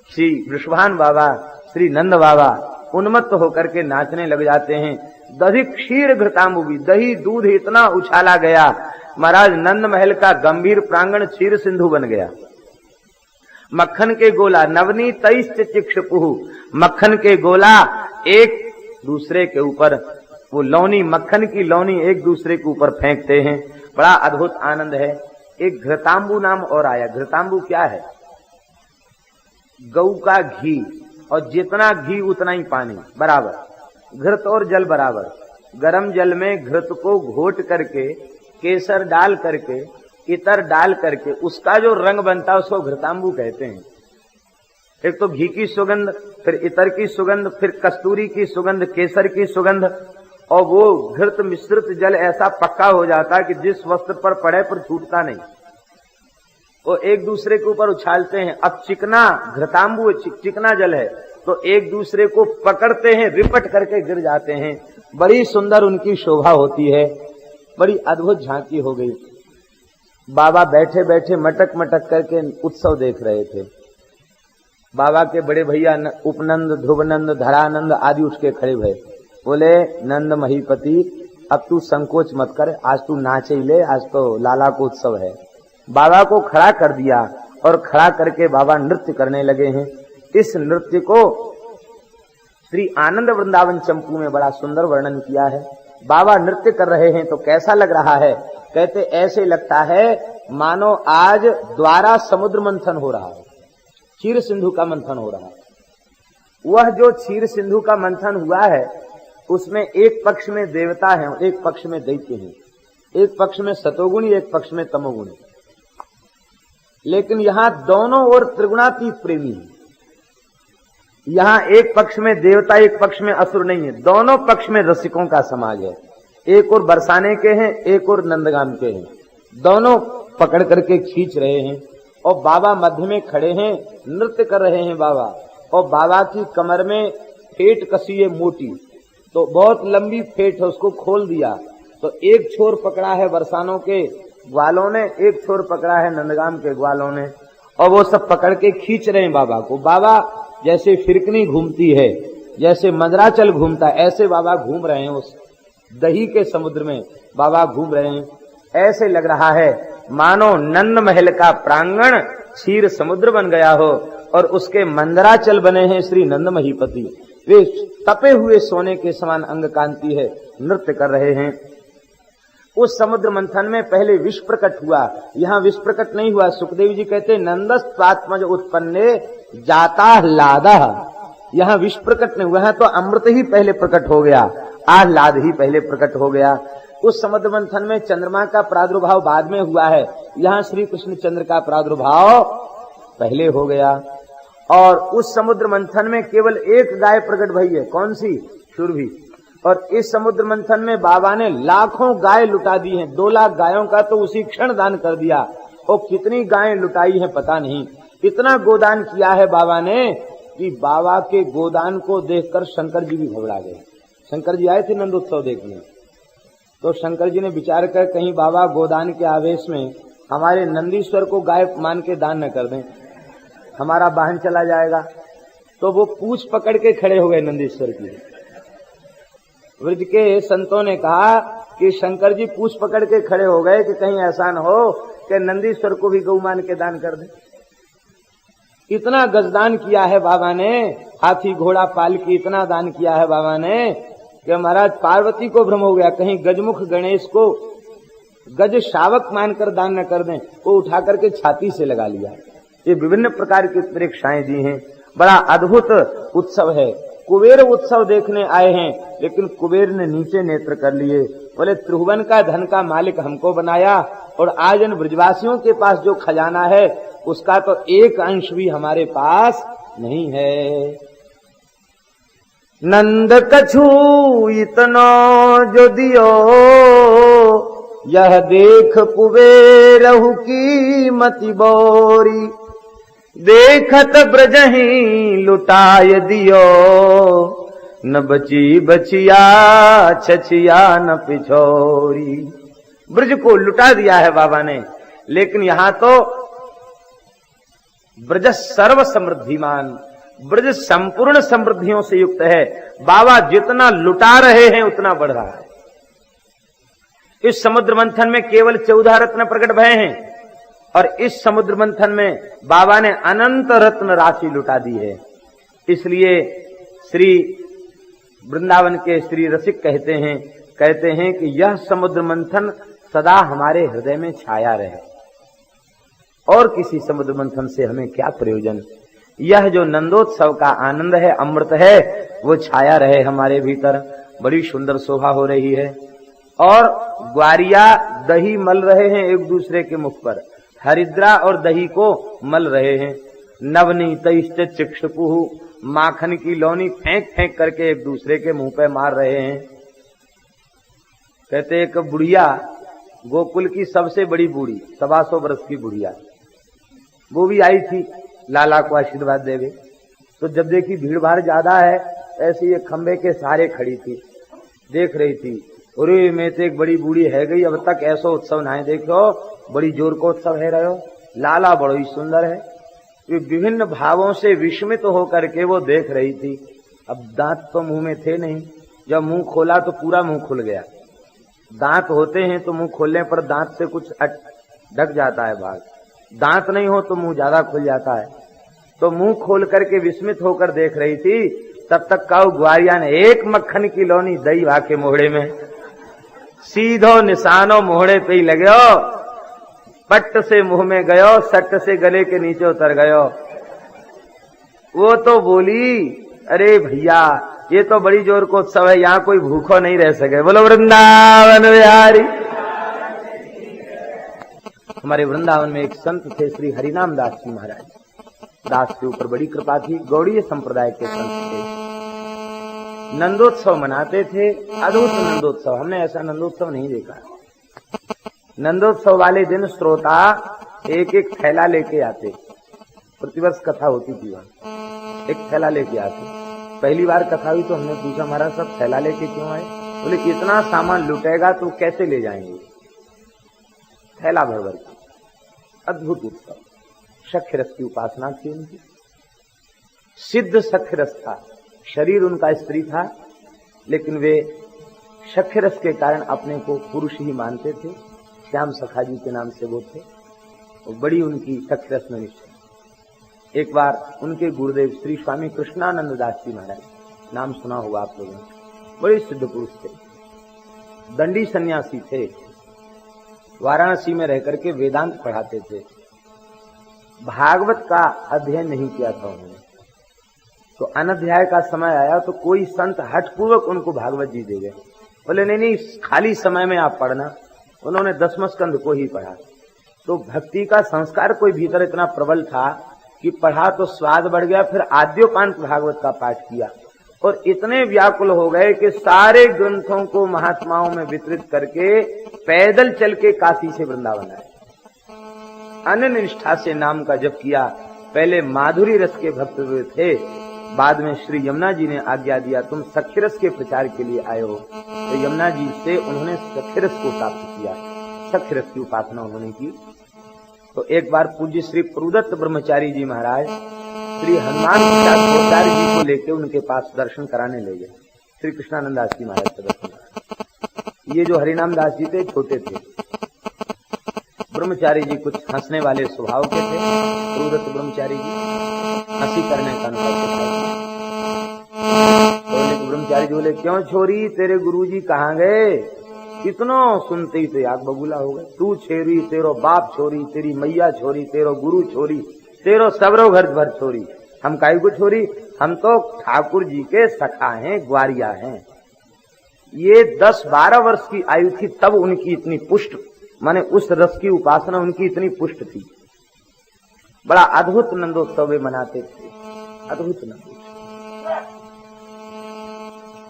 श्री वृषभान बाबा, श्री नंद बाबा उन्मत्त होकर के नाचने लग जाते हैं। दही क्षीर घृतांबु भी, दही दूध इतना उछाला गया, महाराज नंद महल का गंभीर प्रांगण क्षीर सिंधु बन गया। मक्खन के गोला नवनीत चिक्षपुहु, मक्खन के गोला एक दूसरे के ऊपर, वो लौनी मक्खन की लौनी एक दूसरे के ऊपर फेंकते हैं, बड़ा अद्भुत आनंद है। एक घृतांबु नाम और आया। घृतांबु क्या है? गऊ का घी, और जितना घी उतना ही पानी बराबर, घृत और जल बराबर। गरम जल में घृत को घोट करके, केसर डाल करके, इतर डाल करके उसका जो रंग बनता है उसको घृतांबु कहते हैं। एक तो घी की सुगंध, फिर इतर की सुगंध, फिर कस्तूरी की सुगंध, केसर की सुगंध, और वो घृत मिश्रित जल ऐसा पक्का हो जाता कि जिस वस्त्र पर पड़े पर छूटता नहीं, वो एक दूसरे के ऊपर उछालते हैं। अब चिकना घृतांबु चिकना जल है तो एक दूसरे को पकड़ते हैं, रिपट करके गिर जाते हैं। बड़ी सुंदर उनकी शोभा होती है, बड़ी अद्भुत झांकी हो गई। बाबा बैठे बैठे मटक मटक करके उत्सव देख रहे थे। बाबा के बड़े भैया उपनंद, ध्रुवनंद, धरानंद आदि उठ के खड़े भये, बोले नंद महीपति अब तू संकोच मत कर, आज तू नाचे ही ले, आज तो लाला को उत्सव है। बाबा को खड़ा कर दिया और खड़ा करके बाबा नृत्य करने लगे हैं। इस नृत्य को श्री आनंद वृंदावन चंपू में बड़ा सुंदर वर्णन किया है। बाबा नृत्य कर रहे हैं तो कैसा लग रहा है? कहते ऐसे लगता है मानो आज द्वारा समुद्र मंथन हो रहा है, क्षीर सिंधु का मंथन हो रहा है। वह जो क्षीर सिंधु का मंथन हुआ है उसमें एक पक्ष में देवता हैं, एक पक्ष में दैत्य हैं, एक पक्ष में सतोगुणी, एक पक्ष में तमोगुणी। लेकिन यहां दोनों ओर त्रिगुणातीत प्रेमी है। यहां एक पक्ष में देवता, एक पक्ष में असुर नहीं है, दोनों पक्ष में रसिकों का समाज है। एक और बरसाने के हैं, एक और नंदगाम के हैं, दोनों पकड़ करके खींच रहे हैं। और बाबा मध्य में खड़े हैं, नृत्य कर रहे हैं बाबा। और बाबा की कमर में फेट कसी है मोटी, तो बहुत लंबी फेट है, उसको खोल दिया तो एक छोर पकड़ा है बरसानों के ग्वालों ने, एक छोर पकड़ा है नंदगाम के ग्वालों ने, और वो सब पकड़ के खींच रहे हैं बाबा को। बाबा जैसे फिरकनी घूमती है, जैसे मंदराचल घूमता है, ऐसे बाबा घूम रहे हैं। उस दही के समुद्र में बाबा घूम रहे हैं। ऐसे लग रहा है मानो नंद महल का प्रांगण क्षीर समुद्र बन गया हो और उसके मंदराचल बने हैं श्री नंद महीपति। वे तपे हुए सोने के समान अंग कांति है, नृत्य कर रहे हैं। उस समुद्र मंथन में पहले विष प्रकट हुआ, यहाँ विष प्रकट नहीं हुआ। सुखदेव जी कहते नंदस्त्वात्मज उत्पन्ने जाता लादा, यहाँ विष प्रकट नहीं हुआ है, तो अमृत ही पहले प्रकट हो गया, आह्लाद ही पहले प्रकट हो गया। उस समुद्र मंथन में चंद्रमा का प्रादुर्भाव बाद में हुआ है, यहाँ श्री कृष्ण चंद्र का प्रादुर्भाव पहले हो गया। और उस समुद्र मंथन में केवल एक गाय प्रकट भई है, कौन सी? सुरभि। और इस समुद्र मंथन में बाबा ने लाखों गाय लुटा दी हैं, 2 लाख गायों का तो उसी क्षण दान कर दिया। और कितनी गायें लुटाई हैं पता नहीं, इतना गोदान किया है बाबा ने कि बाबा के गोदान को देखकर शंकर जी भी घबरा गए। शंकर जी आए थे नंदोत्सव देखने, तो शंकर जी ने विचार कर कहीं बाबा गोदान के आवेश में हमारे नंदीश्वर को गाय मान के दान न कर दें, हमारा वाहन चला जाएगा। तो वो पूछ पकड़ के खड़े हो गए नंदीश्वर की। ब्रज के संतों ने कहा कि शंकर जी पूछ पकड़ के खड़े हो गए कि कहीं ऐसा न हो कि नंदीश्वर को भी गौ मान के दान कर दे। इतना गजदान किया है बाबा ने, हाथी घोड़ा पालकी इतना दान किया है बाबा ने कि महाराज पार्वती को भ्रम हो गया, कहीं गजमुख गणेश को गज शावक मानकर दान न कर दें, वो उठा करके छाती से लगा लिया। ये विभिन्न प्रकार की उत्प्रेक्षाएं दी हैं, बड़ा अद्भुत उत्सव है। कुबेर उत्सव देखने आए हैं, लेकिन कुबेर ने नीचे नेत्र कर लिए, बोले त्रिभुवन का धन का मालिक हमको बनाया और आज इन ब्रजवासियों के पास जो खजाना है उसका तो एक अंश भी हमारे पास नहीं है। नंद कछु इतनो जो दियो, यह देख कुबेरहु की मति बोरी, देखत ब्रजहि लुटाय दियो, न बची बचिया छचिया न पिछोरी। ब्रज को लुटा दिया है बाबा ने, लेकिन यहां तो ब्रज सर्व समृद्धिमान, ब्रज संपूर्ण समृद्धियों से युक्त है। बाबा जितना लुटा रहे हैं उतना बढ़ रहा है। इस समुद्र मंथन में केवल 14 रत्न प्रकट भये हैं और इस समुद्र मंथन में बाबा ने अनंत रत्न राशि लुटा दी है। इसलिए श्री वृंदावन के श्री रसिक कहते हैं कि यह समुद्र मंथन सदा हमारे हृदय में छाया रहे, और किसी समुद्र मंथन से हमें क्या प्रयोजन। यह जो नंदोत्सव का आनंद है, अमृत है, वो छाया रहे हमारे भीतर। बड़ी सुंदर शोभा हो रही है। और ग्वारिया दही मल रहे हैं एक दूसरे के मुख पर, हरिद्रा और दही को मल रहे हैं। नवनीत चिक्षुपुहु, माखन की लौनी फेंक फेंक करके एक दूसरे के मुंह पे मार रहे हैं। कहते एक बुढ़िया, गोकुल की सबसे बड़ी बूढ़ी, 125 वर्ष की बुढ़िया, वो भी आई थी लाला को आशीर्वाद देवे। तो जब देखी भीड़ भाड़ ज्यादा है, ऐसे ये खंबे के सहारे खड़ी थी, देख रही थी। अरे मैं तो एक बड़ी बूढ़ी है गई, अब तक ऐसा उत्सव नहीं देखो, बड़ी जोर को उत्सव है रहो। लाला बड़ो ही सुंदर है। वे विभिन्न भावों से विस्मित होकर के वो देख रही थी। अब दांत तो मुंह में थे नहीं, जब मुंह खोला तो पूरा मुंह खुल गया। दांत होते हैं तो मुंह खोलने पर दांत से कुछ ढक जाता है भाग, दांत नहीं हो तो मुंह ज्यादा खुल जाता है। तो मुंह खोल करके विस्मित होकर देख रही थी। तब तक काऊ ग्वारिया ने एक मक्खन की लौनी दही भाके मोहड़े में, सीधो निशानो मोहड़े पे ही लगे, पट्ट से मुंह में गयो, सट्ट से गले के नीचे उतर गयो। वो तो बोली, अरे भैया ये तो बड़ी जोर को उत्सव है, यहाँ कोई भूखो नहीं रह सके। बोलो वृंदावन बिहारी। हमारे वृंदावन में एक संत थे श्री हरिनाम दास जी महाराज। दास के ऊपर बड़ी कृपा थी, गौड़ीय संप्रदाय के संत थे। नंदोत्सव मनाते थे, अद्भुत नंदोत्सव। हमने ऐसा नंदोत्सव नहीं देखा। नंदोत्सव वाले दिन श्रोता एक एक थैला लेके आते, प्रतिवर्ष कथा होती थी वहां, एक थैला लेके आते। पहली बार कथा हुई तो हमने पूछा, महाराज सब थैला लेके क्यों आए? बोले इतना सामान लुटेगा तो कैसे ले जाएंगे, थैला भर भर। अद्भुत उत्सव। शक्य रस की उपासना थी उनकी, सिद्ध शक्य रस था। शरीर उनका स्त्री था, लेकिन वे शक्य रस के कारण अपने को पुरुष ही मानते थे। श्याम सखा जी के नाम से वो थे, और बड़ी उनकी शक्य रस में निष्ठा। एक बार उनके गुरुदेव श्री स्वामी कृष्णानंद दास जी महाराज, नाम सुना होगा आप लोगों ने, बड़े सिद्ध पुरुष थे, दंडी सन्यासी थे, वाराणसी में रहकर के वेदांत पढ़ाते थे। भागवत का अध्ययन नहीं किया था उन्होंने। तो अनध्याय का समय आया तो कोई संत हठपूर्वक उनको भागवत जी दे गए। बोले नहीं, खाली समय में आप पढ़ना। उन्होंने 10वें स्कंद को ही पढ़ा। तो भक्ति का संस्कार कोई भीतर इतना प्रबल था कि पढ़ा तो स्वाद बढ़ गया। फिर आद्योपांत भागवत का पाठ किया और इतने व्याकुल हो गए कि सारे ग्रंथों को महात्माओं में वितरित करके पैदल चल के काशी से वृंदावन आए। अनन्य निष्ठा से नाम का जप किया। पहले माधुरी रस के भक्त हुए थे, बाद में श्री यमुना जी ने आज्ञा दिया तुम सख्य रस के प्रचार के लिए आए हो। तो यमुना जी से उन्होंने सख्य रस को प्राप्त किया, सख्य रस की उपासना उन्होंने की। तो एक बार पूज्य श्री प्रदत्त ब्रह्मचारी जी महाराज श्री हनुमान प्रसाद जी को लेकर उनके पास दर्शन कराने ले गए। श्री कृष्णानंद दास जी महाराज का दर्शन। ये जो हरिनाम दास जी थे छोटे थे, ब्रह्मचारी जी कुछ हंसने वाले स्वभाव के थे। प्रदत्त ब्रह्मचारी जी हंसी करने का तो ब्रह्मचारी जी बोले क्यों छोरी, तेरे गुरुजी कहाँ गए? कितनो सुनते ही तो आग बबूला हो गए। तू छोरी, तेरो बाप छोरी, तेरी मैया छोरी, तेरो गुरु छोरी, तेरो सबरो घर भर छोरी। हम काई को छोरी? हम तो ठाकुर जी के सखा हैं, ग्वारिया हैं। ये 10-12 वर्ष की आयु थी तब उनकी इतनी पुष्ट, माने उस रस की उपासना उनकी इतनी पुष्ट थी। बड़ा अद्भुत नंदोत्सव वे मनाते थे, अद्भुत नंदोत्सव।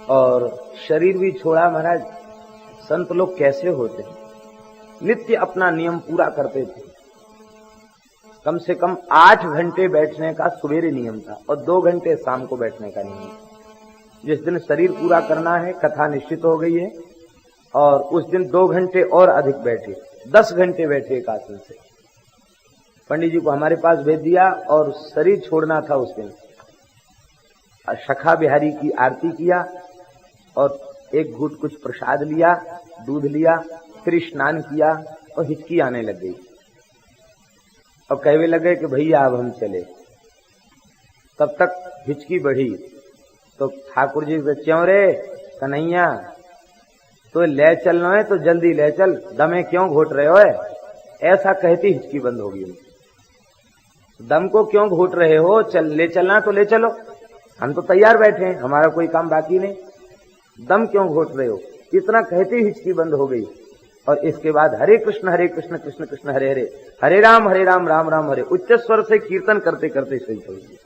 और शरीर भी छोड़ा महाराज। संत लोग कैसे होते हैं, नित्य अपना नियम पूरा करते थे। कम से कम 8 घंटे बैठने का सवेरे नियम था और 2 घंटे शाम को बैठने का नियम था। जिस दिन शरीर पूरा करना है, कथा निश्चित हो गई है, और उस दिन 2 घंटे और अधिक बैठे, 10 घंटे बैठे एक आसन से। पंडित जी को हमारे पास भेज दिया और शरीर छोड़ना था उस दिन। सखा बिहारी की आरती किया और एक घूंट कुछ प्रसाद लिया, दूध लिया, फिर स्नान किया और हिचकी आने लग गई और कहने लगे कि भैया अब हम चले। तब तक हिचकी बढ़ी तो ठाकुर जी से, क्यों रे कन्हैया, तो ले चलना है तो जल्दी ले चल, दमे क्यों घोट रहे हो? ऐसा कहती हिचकी बंद होगी। दम को क्यों घोट रहे हो? ले चलना तो ले चलो, हम तो तैयार बैठे हैं, हमारा कोई काम बाकी नहीं, दम क्यों घोट रहे हो? इतना कहती हिचकी बंद हो गई। और इसके बाद हरे कृष्ण कृष्ण कृष्ण हरे हरे, हरे राम राम राम हरे, उच्च स्वर से कीर्तन करते करते सही हो गई।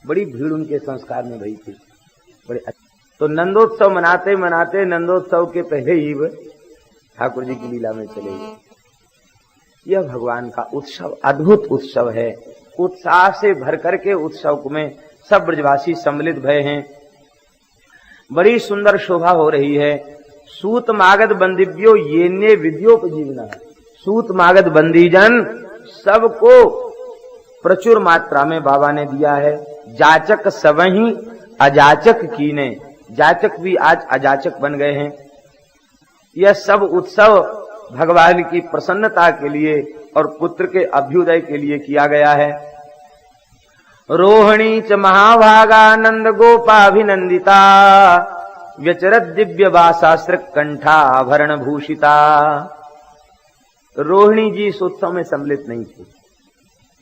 बड़ी भीड़ उनके संस्कार में भई थी, बड़े। तो नंदोत्सव मनाते मनाते नंदोत्सव के पहले ही ठाकुर जी की लीला में चले गए। यह भगवान का उत्सव अद्भुत उत्सव है। उत्साह से भर करके उत्सव में सब ब्रजवासी सम्मिलित भय हैं। बड़ी सुंदर शोभा हो रही है। सूत मागध बंदिव्यो येन्ये विद्योपजीवना, सूत मागध बंदीजन सबको प्रचुर मात्रा में बाबा ने दिया है। जाचक सबही अजाचक कीने, जाचक भी आज अजाचक बन गए हैं। यह सब उत्सव भगवान की प्रसन्नता के लिए और पुत्र के अभ्युदय के लिए किया गया है। रोहिणी च महाभागा नंद गोपाभिनंदिता, व्यचरत दिव्य वासास्त्र कंठाभरण भूषिता। रोहिणी जी इस उत्सव में सम्मिलित नहीं थी,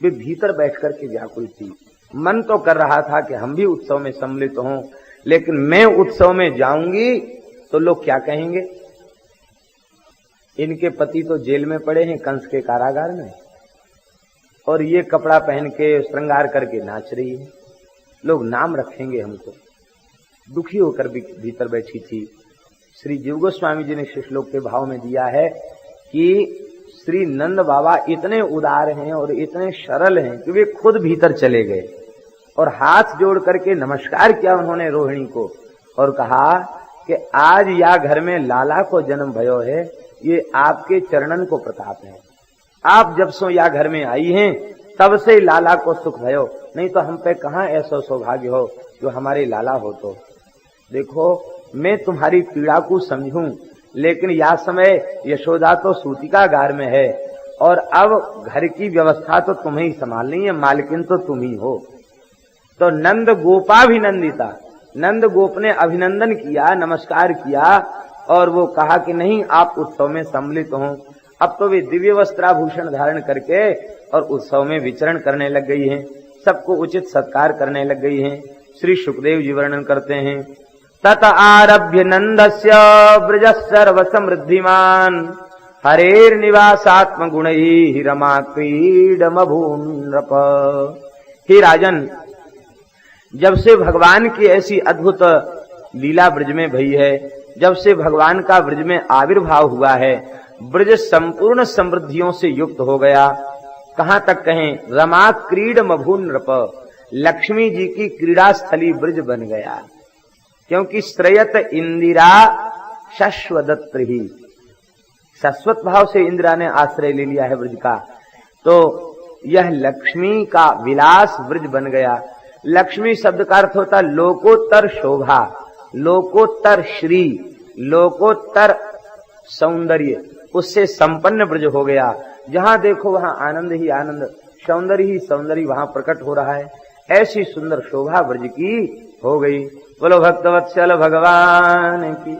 वे भीतर बैठ करके व्याकुल थी। मन तो कर रहा था कि हम भी उत्सव में सम्मिलित हों, लेकिन मैं उत्सव में जाऊंगी तो लोग क्या कहेंगे? इनके पति तो जेल में पड़े हैं, कंस के कारागार में, और ये कपड़ा पहन के श्रृंगार करके नाच रही है, लोग नाम रखेंगे हमको। दुखी होकर भी भीतर बैठी थी। श्री जीव गोस्वामी जी ने श्लोक के भाव में दिया है कि श्री नंद बाबा इतने उदार हैं और इतने सरल हैं कि वे खुद भीतर चले गए और हाथ जोड़ करके नमस्कार किया उन्होंने रोहिणी को, और कहा कि आज या घर में लाला को जन्म भयो है, ये आपके चरणन को प्रताप है। आप जब सो या घर में आई हैं तब से लाला को सुख भयो, नहीं तो हम पे कहाँ ऐसा सौभाग्य हो जो हमारे लाला हो। तो देखो, मैं तुम्हारी पीड़ा को समझूं, लेकिन यह समय यशोदा तो सूतिकागार में है और अब घर की व्यवस्था तो तुम्हें ही संभालनी है, मालकिन तो तुम ही हो। तो नंद गोपाभिनंदिता, नंद गोप ने अभिनंदन किया, नमस्कार किया, और वो कहा कि नहीं, आप उत्सव में सम्मिलित हों। अब तो वे दिव्य वस्त्राभूषण धारण करके और उत्सव में विचरण करने लग गई हैं, सबको उचित सत्कार करने लग गई हैं। श्री सुखदेव जी वर्णन करते हैं, तत आरभ्य नंदस्य ब्रज सर्व समृद्धिमान, हरेर निवासात्म गुणैः रमा क्रीडमभून् नृप। हे राजन, जब से भगवान की ऐसी अद्भुत लीला ब्रज में भई है, जब से भगवान का ब्रज में आविर्भाव हुआ है, ब्रज संपूर्ण समृद्धियों से युक्त हो गया। कहां तक कहें, रमा क्रीड मभून नृप, लक्ष्मी जी की क्रीड़ा स्थली ब्रज बन गया। क्योंकि श्रयत इंदिरा शश्वदत्त ही, शाश्वत भाव से इंदिरा ने आश्रय ले लिया है ब्रज का, तो यह लक्ष्मी का विलास ब्रज बन गया। लक्ष्मी शब्द का अर्थ होता लोकोत्तर शोभा, लोकोत्तर श्री, लोकोत्तर सौंदर्य, उससे संपन्न ब्रज हो गया। जहां देखो वहां आनंद ही आनंद, सौंदर्य ही सौंदर्य वहां प्रकट हो रहा है। ऐसी सुंदर शोभा ब्रज की हो गई। बोलो भक्तवत्सल भगवान की।